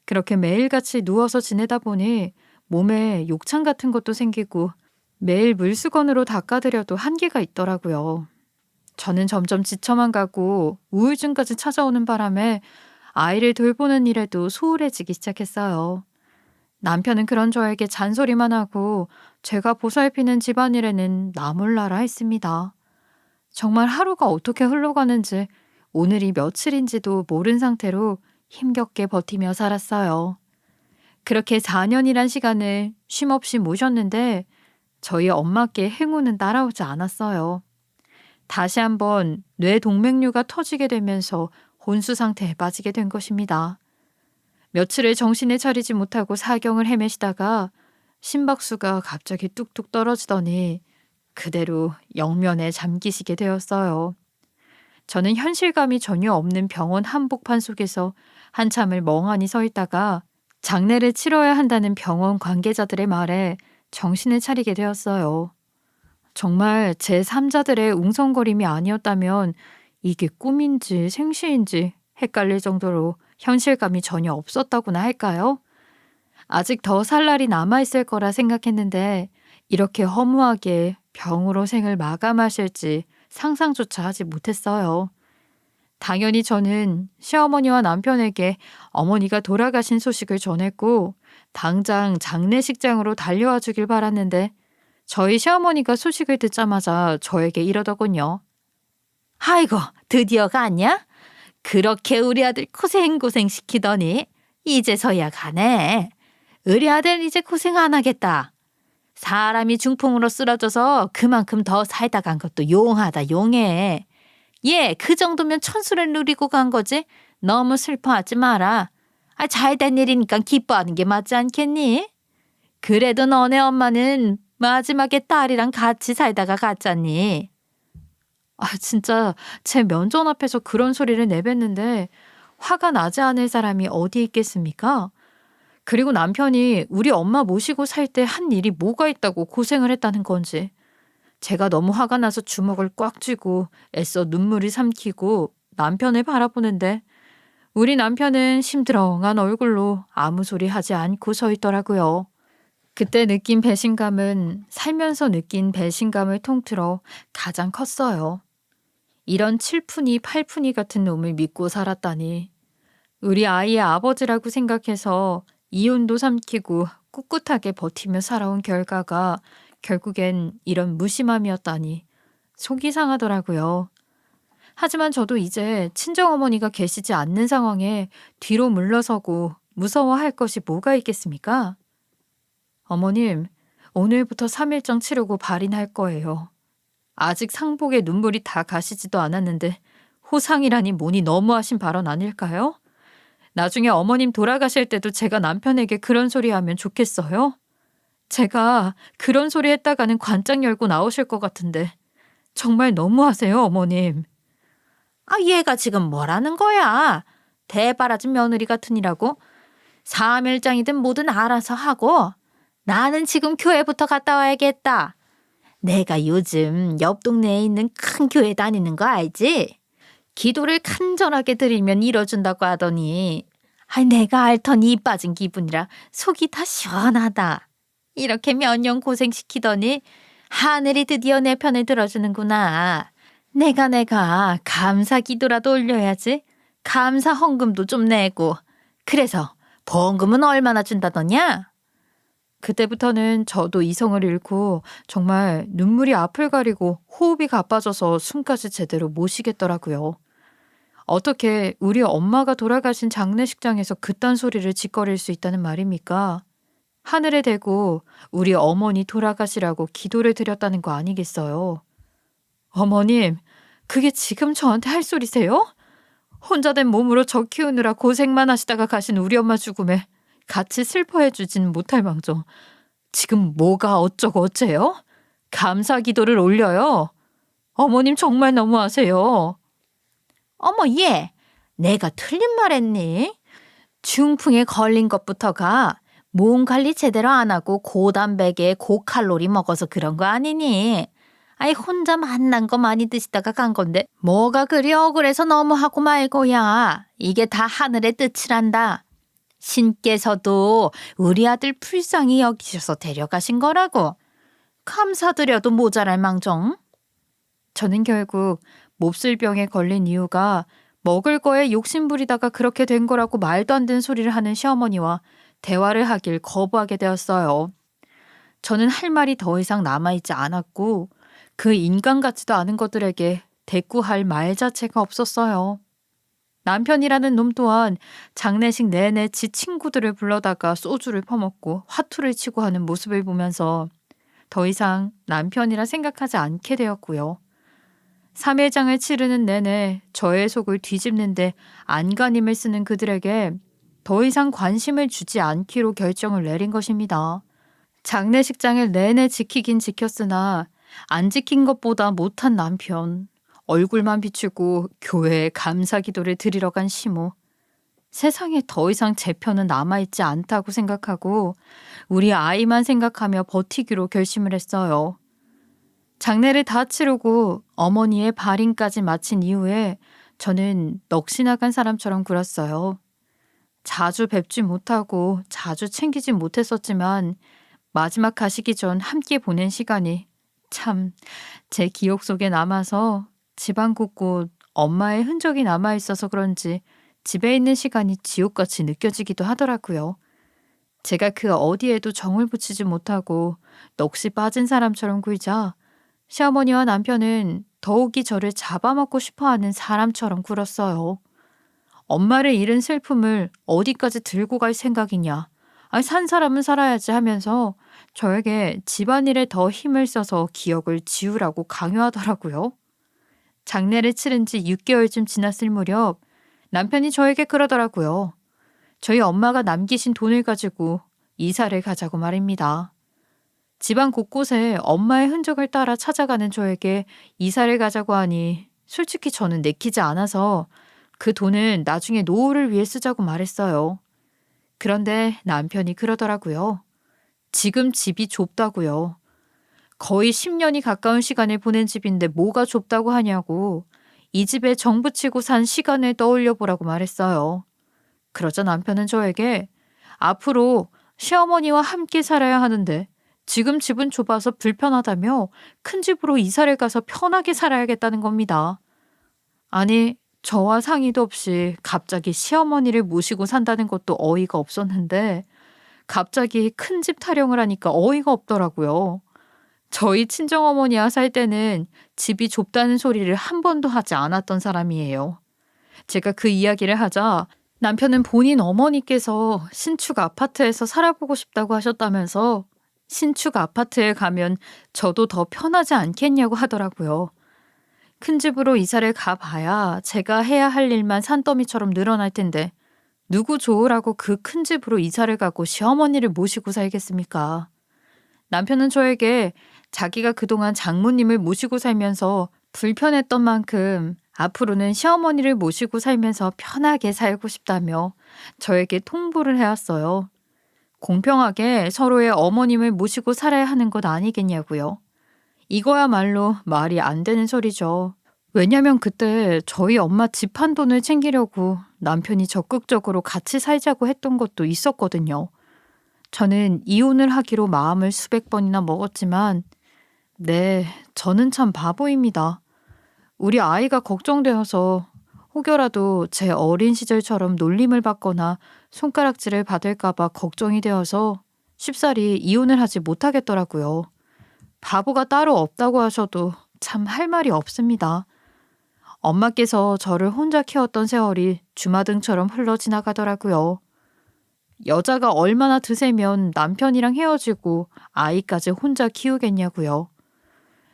그렇게 매일같이 누워서 지내다 보니 몸에 욕창 같은 것도 생기고 매일 물수건으로 닦아드려도 한계가 있더라고요. 저는 점점 지쳐만 가고 우울증까지 찾아오는 바람에 아이를 돌보는 일에도 소홀해지기 시작했어요. 남편은 그런 저에게 잔소리만 하고 제가 보살피는 집안일에는 나몰라라 했습니다. 정말 하루가 어떻게 흘러가는지 오늘이 며칠인지도 모른 상태로 힘겹게 버티며 살았어요. 그렇게 4년이란 시간을 쉼없이 모셨는데 저희 엄마께 행운은 따라오지 않았어요. 다시 한번 뇌동맥류가 터지게 되면서 혼수 상태에 빠지게 된 것입니다. 며칠을 정신을 차리지 못하고 사경을 헤매시다가 심박수가 갑자기 뚝뚝 떨어지더니 그대로 영면에 잠기시게 되었어요. 저는 현실감이 전혀 없는 병원 한복판 속에서 한참을 멍하니 서 있다가 장례를 치러야 한다는 병원 관계자들의 말에 정신을 차리게 되었어요. 정말 제 3자들의 웅성거림이 아니었다면 이게 꿈인지 생시인지 헷갈릴 정도로 현실감이 전혀 없었다고나 할까요? 아직 더 살 날이 남아있을 거라 생각했는데 이렇게 허무하게 병으로 생을 마감하실지 상상조차 하지 못했어요. 당연히 저는 시어머니와 남편에게 어머니가 돌아가신 소식을 전했고 당장 장례식장으로 달려와 주길 바랐는데 저희 시어머니가 소식을 듣자마자 저에게 이러더군요. 아이고, 드디어 갔냐? 그렇게 우리 아들 고생고생 시키더니 이제서야 가네. 우리 아들 이제 고생 안 하겠다. 사람이 중풍으로 쓰러져서 그만큼 더 살다 간 것도 용하다 용해. 얘 그 정도면 천수를 누리고 간 거지. 너무 슬퍼하지 마라. 잘된 일이니까 기뻐하는 게 맞지 않겠니? 그래도 너네 엄마는 마지막에 딸이랑 같이 살다가 갔잖니. 진짜 제 면전 앞에서 그런 소리를 내뱉는데 화가 나지 않을 사람이 어디 있겠습니까? 그리고 남편이 우리 엄마 모시고 살 때 한 일이 뭐가 있다고 고생을 했다는 건지. 제가 너무 화가 나서 주먹을 꽉 쥐고 애써 눈물이 삼키고 남편을 바라보는데 우리 남편은 심드렁한 얼굴로 아무 소리 하지 않고 서 있더라고요. 그때 느낀 배신감은 살면서 느낀 배신감을 통틀어 가장 컸어요. 이런 7푼이 8푼이 같은 놈을 믿고 살았다니. 우리 아이의 아버지라고 생각해서 이혼도 삼키고 꿋꿋하게 버티며 살아온 결과가 결국엔 이런 무심함이었다니 속이 상하더라고요. 하지만 저도 이제 친정어머니가 계시지 않는 상황에 뒤로 물러서고 무서워할 것이 뭐가 있겠습니까? 어머님, 오늘부터 3일장 치르고 발인할 거예요. 아직 상복에 눈물이 다 가시지도 않았는데 호상이라니 뭐니 너무하신 발언 아닐까요? 나중에 어머님 돌아가실 때도 제가 남편에게 그런 소리 하면 좋겠어요? 제가 그런 소리 했다가는 관짝 열고 나오실 것 같은데 정말 너무하세요, 어머님. 얘가 지금 뭐라는 거야? 대바라진 며느리 같으니라고? 3일장이든 뭐든 알아서 하고 나는 지금 교회부터 갔다 와야겠다. 내가 요즘 옆 동네에 있는 큰 교회 다니는 거 알지? 기도를 간절하게 드리면 이뤄준다고 하더니 내가 앓더니 이 빠진 기분이라 속이 다 시원하다. 이렇게 몇 년 고생시키더니 하늘이 드디어 내 편을 들어주는구나. 내가 감사 기도라도 올려야지. 감사 헌금도 좀 내고. 그래서 보험금은 얼마나 준다더냐? 그때부터는 저도 이성을 잃고 정말 눈물이 앞을 가리고 호흡이 가빠져서 숨까지 제대로 못 쉬겠더라고요. 어떻게 우리 엄마가 돌아가신 장례식장에서 그딴 소리를 짓거릴 수 있다는 말입니까? 하늘에 대고 우리 어머니 돌아가시라고 기도를 드렸다는 거 아니겠어요? 어머님, 그게 지금 저한테 할 소리세요? 혼자 된 몸으로 저 키우느라 고생만 하시다가 가신 우리 엄마 죽음에 같이 슬퍼해 주진 못할 망정. 지금 뭐가 어쩌고 어째요? 감사 기도를 올려요. 어머님 정말 너무하세요. 어머 얘, 내가 틀린 말 했니? 중풍에 걸린 것부터가 몸 관리 제대로 안 하고 고단백에 고칼로리 먹어서 그런 거 아니니? 혼자 맛난 거 많이 드시다가 간 건데 뭐가 그리 억울해서 너무 하고 말고야. 이게 다 하늘의 뜻이란다. 신께서도 우리 아들 불쌍히 여기셔서 데려가신 거라고. 감사드려도 모자랄 망정. 저는 결국 몹쓸병에 걸린 이유가 먹을 거에 욕심부리다가 그렇게 된 거라고 말도 안 되는 소리를 하는 시어머니와 대화를 하길 거부하게 되었어요. 저는 할 말이 더 이상 남아있지 않았고 그 인간 같지도 않은 것들에게 대꾸할 말 자체가 없었어요. 남편이라는 놈 또한 장례식 내내 지 친구들을 불러다가 소주를 퍼먹고 화투를 치고 하는 모습을 보면서 더 이상 남편이라 생각하지 않게 되었고요. 3일장을 치르는 내내 저의 속을 뒤집는데 안간힘을 쓰는 그들에게 더 이상 관심을 주지 않기로 결정을 내린 것입니다. 장례식장을 내내 지키긴 지켰으나 안 지킨 것보다 못한 남편, 얼굴만 비추고 교회에 감사 기도를 드리러 간 시모. 세상에 더 이상 제 편은 남아있지 않다고 생각하고 우리 아이만 생각하며 버티기로 결심을 했어요. 장례를 다 치르고 어머니의 발인까지 마친 이후에 저는 넋이 나간 사람처럼 굴었어요. 자주 뵙지 못하고 자주 챙기지 못했었지만 마지막 가시기 전 함께 보낸 시간이 참 제 기억 속에 남아서 집안 곳곳 엄마의 흔적이 남아 있어서 그런지 집에 있는 시간이 지옥같이 느껴지기도 하더라고요. 제가 그 어디에도 정을 붙이지 못하고 넋이 빠진 사람처럼 굴자 시어머니와 남편은 더욱이 저를 잡아먹고 싶어하는 사람처럼 굴었어요. 엄마를 잃은 슬픔을 어디까지 들고 갈 생각이냐. 아니, 산 사람은 살아야지 하면서 저에게 집안일에 더 힘을 써서 기억을 지우라고 강요하더라고요. 장례를 치른 지 6개월쯤 지났을 무렵 남편이 저에게 그러더라고요. 저희 엄마가 남기신 돈을 가지고 이사를 가자고 말입니다. 집안 곳곳에 엄마의 흔적을 따라 찾아가는 저에게 이사를 가자고 하니 솔직히 저는 내키지 않아서 그 돈은 나중에 노후를 위해 쓰자고 말했어요. 그런데 남편이 그러더라고요. 지금 집이 좁다고요. 거의 10년이 가까운 시간을 보낸 집인데 뭐가 좁다고 하냐고 이 집에 정 붙이고 산 시간을 떠올려 보라고 말했어요. 그러자 남편은 저에게 앞으로 시어머니와 함께 살아야 하는데 지금 집은 좁아서 불편하다며 큰 집으로 이사를 가서 편하게 살아야겠다는 겁니다. 아니, 저와 상의도 없이 갑자기 시어머니를 모시고 산다는 것도 어이가 없었는데 갑자기 큰 집 타령을 하니까 어이가 없더라고요. 저희 친정어머니와 살 때는 집이 좁다는 소리를 한 번도 하지 않았던 사람이에요. 제가 그 이야기를 하자 남편은 본인 어머니께서 신축 아파트에서 살아보고 싶다고 하셨다면서 신축 아파트에 가면 저도 더 편하지 않겠냐고 하더라고요. 큰 집으로 이사를 가봐야 제가 해야 할 일만 산더미처럼 늘어날 텐데 누구 좋으라고 그 큰 집으로 이사를 가고 시어머니를 모시고 살겠습니까? 남편은 저에게 자기가 그동안 장모님을 모시고 살면서 불편했던 만큼 앞으로는 시어머니를 모시고 살면서 편하게 살고 싶다며 저에게 통보를 해왔어요. 공평하게 서로의 어머님을 모시고 살아야 하는 것 아니겠냐고요. 이거야말로 말이 안 되는 소리죠. 왜냐면 그때 저희 엄마 집 한 돈을 챙기려고 남편이 적극적으로 같이 살자고 했던 것도 있었거든요. 저는 이혼을 하기로 마음을 수백 번이나 먹었지만 네, 저는 참 바보입니다. 우리 아이가 걱정되어서 혹여라도 제 어린 시절처럼 놀림을 받거나 손가락질을 받을까봐 걱정이 되어서 쉽사리 이혼을 하지 못하겠더라고요. 바보가 따로 없다고 하셔도 참 할 말이 없습니다. 엄마께서 저를 혼자 키웠던 세월이 주마등처럼 흘러 지나가더라고요. 여자가 얼마나 드세면 남편이랑 헤어지고 아이까지 혼자 키우겠냐고요.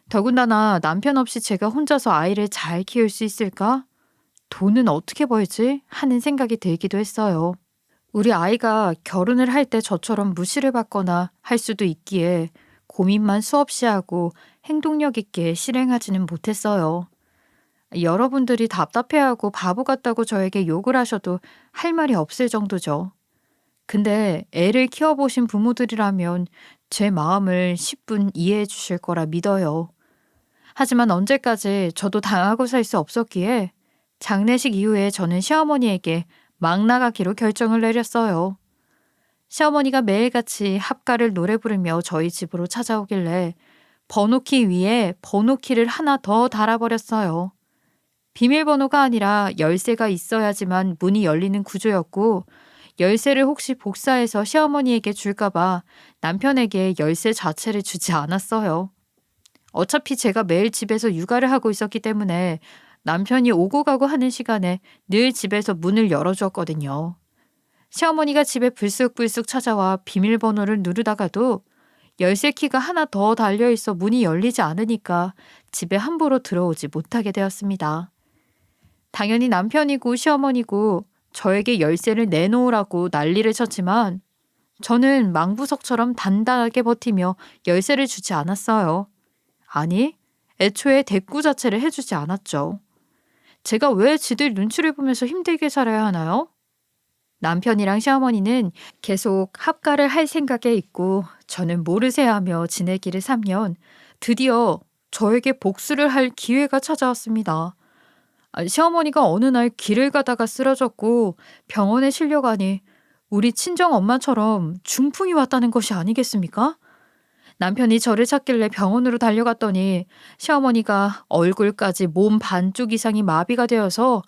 더군다나 남편 없이 제가 혼자서 아이를 잘 키울 수 있을까? 돈은 어떻게 벌지? 하는 생각이 들기도 했어요. 우리 아이가 결혼을 할 때 저처럼 무시를 받거나 할 수도 있기에 고민만 수없이 하고 행동력 있게 실행하지는 못했어요. 여러분들이 답답해하고 바보 같다고 저에게 욕을 하셔도 할 말이 없을 정도죠. 근데 애를 키워보신 부모들이라면 제 마음을 10분 이해해 주실 거라 믿어요. 하지만 언제까지 저도 당하고 살 수 없었기에 장례식 이후에 저는 시어머니에게 막 나가기로 결정을 내렸어요. 시어머니가 매일같이 합가를 노래 부르며 저희 집으로 찾아오길래 번호키 위에 번호키를 하나 더 달아버렸어요. 비밀번호가 아니라 열쇠가 있어야지만 문이 열리는 구조였고 열쇠를 혹시 복사해서 시어머니에게 줄까봐 남편에게 열쇠 자체를 주지 않았어요. 어차피 제가 매일 집에서 육아를 하고 있었기 때문에 남편이 오고 가고 하는 시간에 늘 집에서 문을 열어주었거든요. 시어머니가 집에 불쑥불쑥 찾아와 비밀번호를 누르다가도 열쇠 키가 하나 더 달려있어 문이 열리지 않으니까 집에 함부로 들어오지 못하게 되었습니다. 당연히 남편이고 시어머니고 저에게 열쇠를 내놓으라고 난리를 쳤지만 저는 망부석처럼 단단하게 버티며 열쇠를 주지 않았어요. 아니, 애초에 대꾸 자체를 해주지 않았죠. 제가 왜 지들 눈치를 보면서 힘들게 살아야 하나요? 남편이랑 시어머니는 계속 합가를 할 생각에 있고 저는 모르쇠 하며 지내기를 3년 드디어 저에게 복수를 할 기회가 찾아왔습니다. 시어머니가 어느 날 길을 가다가 쓰러졌고 병원에 실려가니 우리 친정 엄마처럼 중풍이 왔다는 것이 아니겠습니까? 남편이 저를 찾길래 병원으로 달려갔더니 시어머니가 얼굴까지 몸 반쪽 이상이 마비가 되어서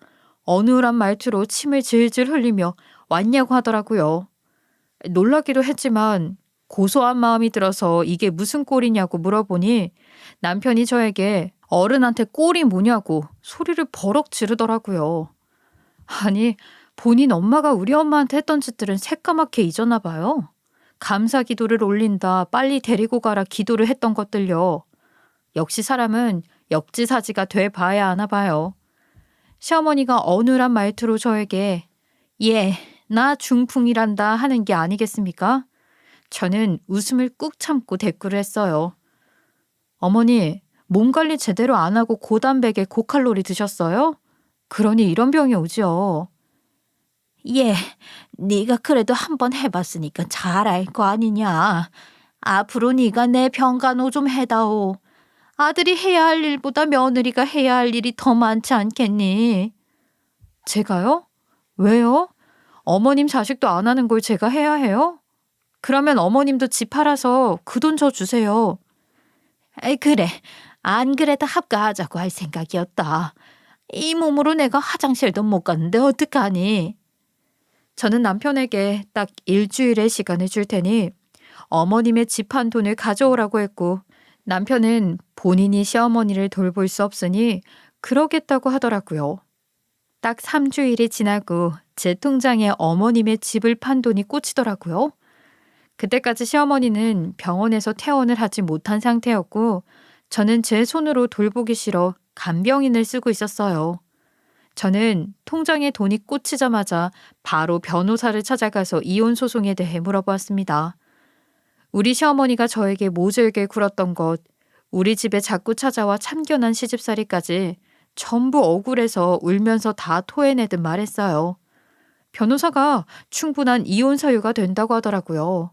어눌한 말투로 침을 질질 흘리며 왔냐고 하더라고요. 놀라기도 했지만 고소한 마음이 들어서 이게 무슨 꼴이냐고 물어보니 남편이 저에게 어른한테 꼴이 뭐냐고 소리를 버럭 지르더라고요. 아니, 본인 엄마가 우리 엄마한테 했던 짓들은 새까맣게 잊었나 봐요. 감사 기도를 올린다, 빨리 데리고 가라 기도를 했던 것들요. 역시 사람은 역지사지가 돼 봐야 하나 봐요. 시어머니가 어눌한 말투로 저에게 예, 나 중풍이란다 하는 게 아니겠습니까? 저는 웃음을 꾹 참고 대꾸를 했어요. 어머니, 몸 관리 제대로 안 하고 고단백에 고칼로리 드셨어요? 그러니 이런 병이 오죠. 예, 네가 그래도 한번 해봤으니까 잘 알 거 아니냐. 앞으로 네가 내 병간호 좀 해다오. 아들이 해야 할 일보다 며느리가 해야 할 일이 더 많지 않겠니? 제가요? 왜요? 어머님 자식도 안 하는 걸 제가 해야 해요? 그러면 어머님도 집 팔아서 그 돈 저 주세요. 에이, 그래. 안 그래도 합가하자고 할 생각이었다. 이 몸으로 내가 화장실도 못 갔는데 어떡하니? 저는 남편에게 딱 일주일의 시간을 줄 테니 어머님의 집 한 돈을 가져오라고 했고 남편은 본인이 시어머니를 돌볼 수 없으니 그러겠다고 하더라고요. 딱 3주일이 지나고 제 통장에 어머님의 집을 판 돈이 꽂히더라고요. 그때까지 시어머니는 병원에서 퇴원을 하지 못한 상태였고 저는 제 손으로 돌보기 싫어 간병인을 쓰고 있었어요. 저는 통장에 돈이 꽂히자마자 바로 변호사를 찾아가서 이혼 소송에 대해 물어보았습니다. 우리 시어머니가 저에게 모질게 굴었던 것, 우리 집에 자꾸 찾아와 참견한 시집살이까지 전부 억울해서 울면서 다 토해내듯 말했어요. 변호사가 충분한 이혼 사유가 된다고 하더라고요.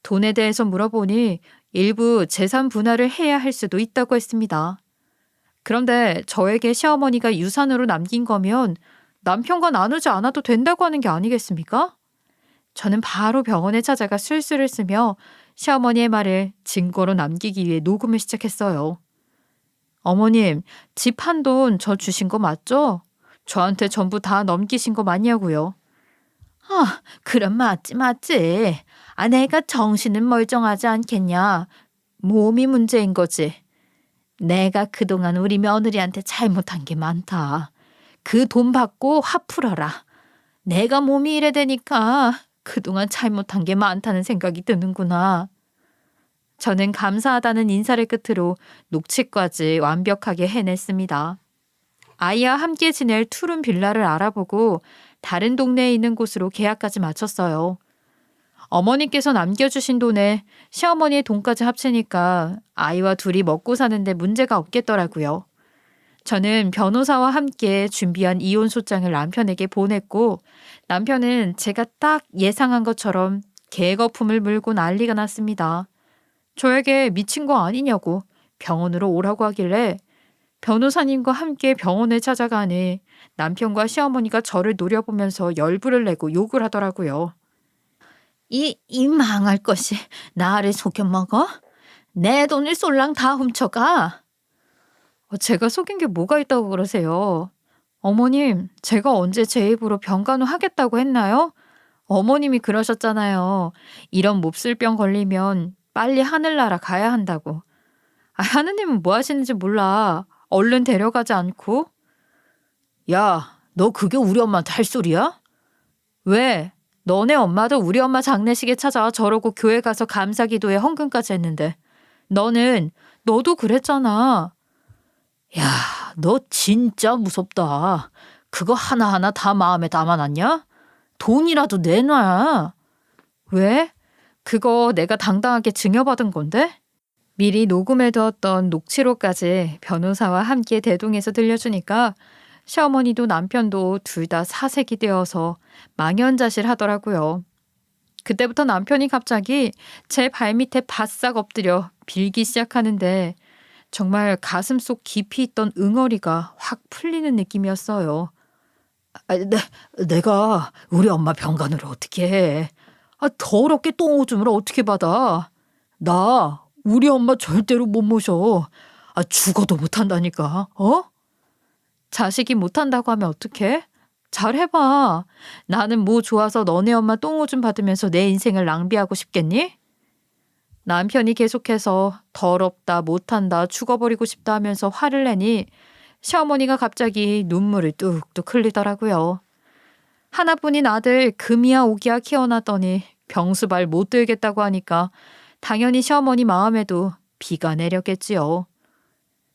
돈에 대해서 물어보니 일부 재산 분할을 해야 할 수도 있다고 했습니다. 그런데 저에게 시어머니가 유산으로 남긴 거면 남편과 나누지 않아도 된다고 하는 게 아니겠습니까? 저는 바로 병원에 찾아가 술수를 쓰며 시어머니의 말을 증거로 남기기 위해 녹음을 시작했어요. 어머님, 집 한 돈 저 주신 거 맞죠? 저한테 전부 다 넘기신 거 맞냐고요? 그럼 맞지. 내가 정신은 멀쩡하지 않겠냐. 몸이 문제인 거지. 내가 그동안 우리 며느리한테 잘못한 게 많다. 그 돈 받고 화 풀어라. 내가 몸이 이래 되니까 그동안 잘못한 게 많다는 생각이 드는구나. 저는 감사하다는 인사를 끝으로 녹취까지 완벽하게 해냈습니다. 아이와 함께 지낼 투룸 빌라를 알아보고 다른 동네에 있는 곳으로 계약까지 마쳤어요. 어머니께서 남겨주신 돈에 시어머니의 돈까지 합치니까 아이와 둘이 먹고 사는데 문제가 없겠더라고요. 저는 변호사와 함께 준비한 이혼 소장을 남편에게 보냈고 남편은 제가 딱 예상한 것처럼 개거품을 물고 난리가 났습니다. 저에게 미친 거 아니냐고 병원으로 오라고 하길래 변호사님과 함께 병원을 찾아가니 남편과 시어머니가 저를 노려보면서 열불을 내고 욕을 하더라고요. 이 망할 것이 나를 속여먹어? 내 돈을 쏠랑 다 훔쳐가? 제가 속인 게 뭐가 있다고 그러세요? 어머님, 제가 언제 제 입으로 병간호 하겠다고 했나요? 어머님이 그러셨잖아요. 이런 몹쓸병 걸리면 빨리 하늘나라 가야 한다고. 하느님은 뭐 하시는지 몰라. 얼른 데려가지 않고. 야, 너 그게 우리 엄마한테 할 소리야? 왜? 너네 엄마도 우리 엄마 장례식에 찾아와 저러고 교회 가서 감사기도에 헌금까지 했는데 너도 그랬잖아. 야, 너 진짜 무섭다. 그거 하나하나 다 마음에 담아놨냐? 돈이라도 내놔. 왜? 그거 내가 당당하게 증여받은 건데? 미리 녹음해두었던 녹취록까지 변호사와 함께 대동해서 들려주니까 시어머니도 남편도 둘 다 사색이 되어서 망연자실 하더라고요. 그때부터 남편이 갑자기 제 발밑에 바싹 엎드려 빌기 시작하는데 정말 가슴속 깊이 있던 응어리가 확 풀리는 느낌이었어요. 내가 우리 엄마 병간호를 어떻게 해? 더럽게 똥오줌을 어떻게 받아? 나 우리 엄마 절대로 못 모셔. 죽어도 못한다니까. 자식이 못한다고 하면 어떡해? 잘해봐. 나는 뭐 좋아서 너네 엄마 똥오줌 받으면서 내 인생을 낭비하고 싶겠니? 남편이 계속해서 더럽다, 못한다, 죽어버리고 싶다 하면서 화를 내니 시어머니가 갑자기 눈물을 뚝뚝 흘리더라고요. 하나뿐인 아들 금이야 오기야 키워놨더니 병수발 못 들겠다고 하니까 당연히 시어머니 마음에도 비가 내렸겠지요.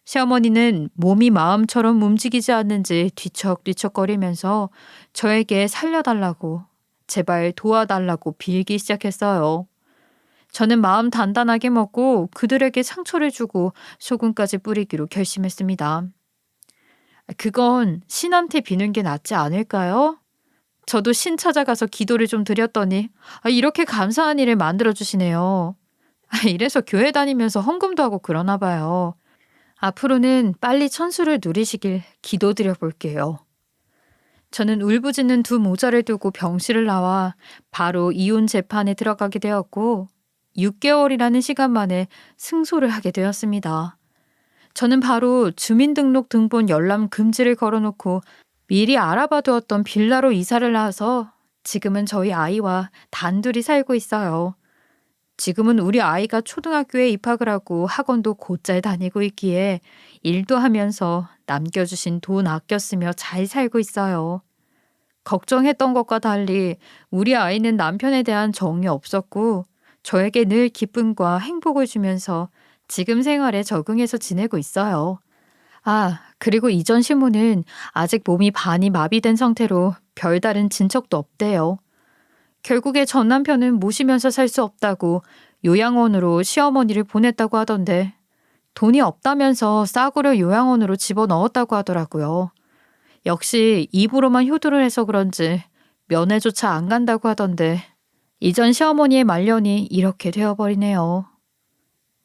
시어머니는 몸이 마음처럼 움직이지 않는지 뒤척뒤척거리면서 저에게 살려달라고, 제발 도와달라고 빌기 시작했어요. 저는 마음 단단하게 먹고 그들에게 상처를 주고 소금까지 뿌리기로 결심했습니다. 그건 신한테 비는 게 낫지 않을까요? 저도 신 찾아가서 기도를 좀 드렸더니 이렇게 감사한 일을 만들어주시네요. 이래서 교회 다니면서 헌금도 하고 그러나 봐요. 앞으로는 빨리 천수를 누리시길 기도드려 볼게요. 저는 울부짖는 두 모자를 두고 병실을 나와 바로 이혼 재판에 들어가게 되었고 6개월이라는 시간 만에 승소를 하게 되었습니다. 저는 바로 주민등록 등본 열람 금지를 걸어놓고 미리 알아봐두었던 빌라로 이사를 나와서 지금은 저희 아이와 단둘이 살고 있어요. 지금은 우리 아이가 초등학교에 입학을 하고 학원도 곧잘 다니고 있기에 일도 하면서 남겨주신 돈 아껴 쓰며 잘 살고 있어요. 걱정했던 것과 달리 우리 아이는 남편에 대한 정이 없었고 저에게 늘 기쁨과 행복을 주면서 지금 생활에 적응해서 지내고 있어요. 그리고 이전 시모는 아직 몸이 반이 마비된 상태로 별다른 진척도 없대요. 결국에 전 남편은 모시면서 살 수 없다고 요양원으로 시어머니를 보냈다고 하던데 돈이 없다면서 싸구려 요양원으로 집어넣었다고 하더라고요. 역시 입으로만 효도를 해서 그런지 면회조차 안 간다고 하던데 이전 시어머니의 말년이 이렇게 되어버리네요.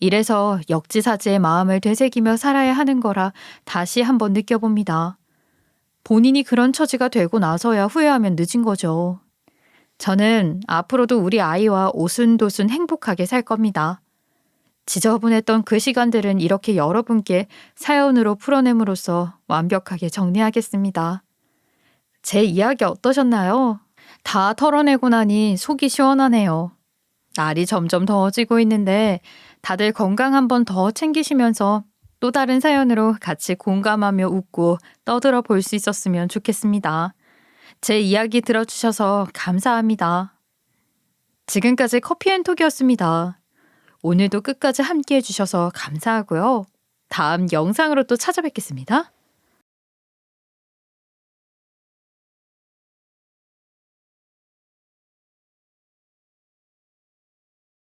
이래서 역지사지의 마음을 되새기며 살아야 하는 거라 다시 한번 느껴봅니다. 본인이 그런 처지가 되고 나서야 후회하면 늦은 거죠. 저는 앞으로도 우리 아이와 오순도순 행복하게 살 겁니다. 지저분했던 그 시간들은 이렇게 여러분께 사연으로 풀어냄으로써 완벽하게 정리하겠습니다. 제 이야기 어떠셨나요? 다 털어내고 나니 속이 시원하네요. 날이 점점 더워지고 있는데 다들 건강 한번 더 챙기시면서 또 다른 사연으로 같이 공감하며 웃고 떠들어 볼 수 있었으면 좋겠습니다. 제 이야기 들어주셔서 감사합니다. 지금까지 커피앤톡이었습니다. 오늘도 끝까지 함께 해주셔서 감사하고요. 다음 영상으로 또 찾아뵙겠습니다.